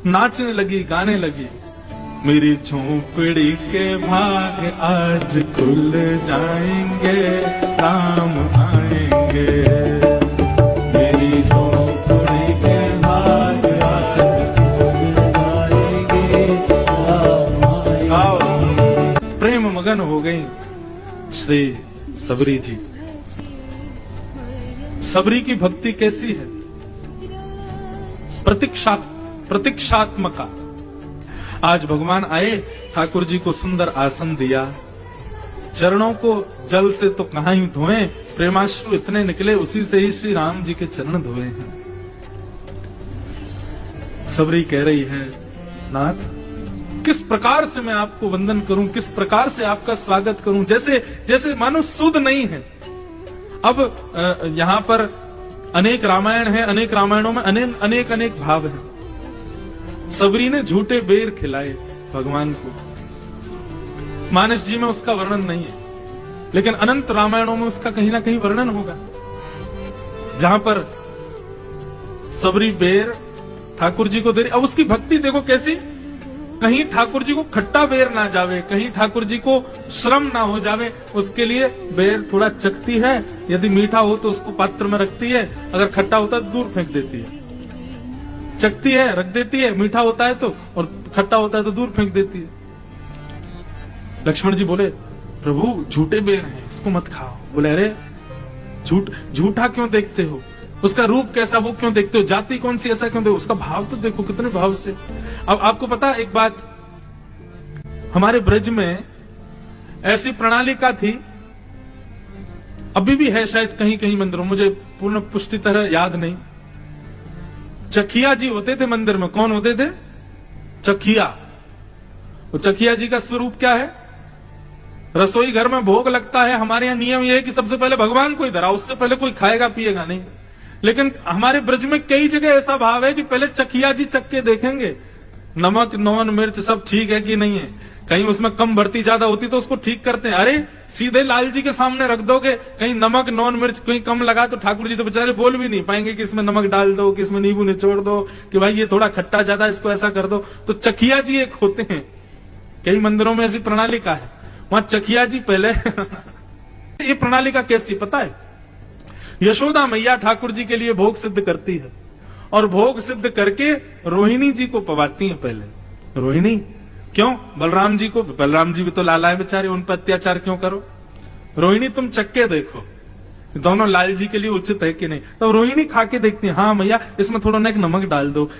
नाचने लगी, गाने लगी। मेरी झोंपड़ी के भाग आज खुल जाएंगे, राम आएंगे। मेरी झोंपड़ी के भाग आज खुल जाएंगे, राम आएंगे। प्रेम मगन हो गई श्री सबरी जी। सबरी की भक्ति कैसी है? प्रतीक्षात्मका। आज भगवान आए, ठाकुर जी को सुंदर आसन दिया, चरणों को जल से तो कहां ही धोए, प्रेमाश्रु इतने निकले, उसी से ही श्री राम जी के चरण धोए हैं। सबरी कह रही है, नाथ किस प्रकार से मैं आपको वंदन करूं, किस प्रकार से आपका स्वागत करूं, जैसे मानो सुध नहीं है। अब यहां पर अनेक रामायण है, अनेक रामायणों में अनेक भाव है। सबरी ने झूठे बेर खिलाए भगवान को, मानस जी में उसका वर्णन नहीं है, लेकिन अनंत रामायणों में उसका कहीं ना कहीं वर्णन होगा, जहां पर सबरी बेर ठाकुर जी को दे रही। अब उसकी भक्ति देखो कैसी, कहीं ठाकुर जी को खट्टा बेर ना जावे, कहीं ठाकुर जी को श्रम ना हो जावे, उसके लिए बेर थोड़ा चखती है, यदि मीठा हो तो उसको पात्र में रखती है, अगर खट्टा होता है तो दूर फेंक देती है। चखती है, रख देती है, मीठा होता है तो, और खट्टा होता है तो दूर फेंक देती है। लक्ष्मण जी बोले, प्रभु झूठे बेर हैं, इसको मत खाओ। बोले, अरे झूठा क्यों देखते हो, उसका रूप कैसा वो क्यों देखते हो, जाति कौन सी ऐसा क्यों देखो, उसका भाव तो देखो कितने भाव से। अब आपको पता एक बात, हमारे ब्रज में ऐसी प्रणालिका थी, अभी भी है शायद कहीं कहीं मंदिरों, मुझे पूर्ण पुष्टि तरह याद नहीं। चखिया जी होते थे मंदिर में। कौन होते थे? चखिया। वो चखिया जी का स्वरूप क्या है? रसोई घर में भोग लगता है, हमारे यहाँ नियम यह है कि सबसे पहले भगवान को ही धराओ, उससे पहले कोई खाएगा पिएगा नहीं। लेकिन हमारे ब्रज में कई जगह ऐसा भाव है कि पहले चखिया जी चख के देखेंगे, नमक नौन मिर्च सब ठीक है कि नहीं है। कहीं उसमें कम बढ़ती ज्यादा होती तो उसको ठीक करते हैं। अरे सीधे लाल जी के सामने रख दोगे, कहीं नमक नौन मिर्च कहीं कम लगा तो ठाकुर जी तो बेचारे बोल भी नहीं पाएंगे कि इसमें नमक डाल दो, कि इसमें नींबू निचोड़ दो, कि भाई ये थोड़ा खट्टा ज्यादा, इसको ऐसा कर दो। तो चखिया जी एक होते हैं, कई मंदिरों में ऐसी प्रणालिका है, वहां चखिया जी पहले ये प्रणालिका कैसी पता है? यशोदा मैया ठाकुर जी के लिए भोग सिद्ध करती है, और भोग सिद्ध करके रोहिणी जी को पवाती है पहले। रोहिणी क्यों? बलराम जी को, बलराम जी भी तो लाला है बेचारे, उन पर अत्याचार क्यों करो। रोहिणी तुम चक्के देखो दोनों लाल जी के लिए उचित है कि नहीं। तो रोहिणी खा के देखती है, हाँ मैया इसमें थोड़ा ना एक नमक डाल दो,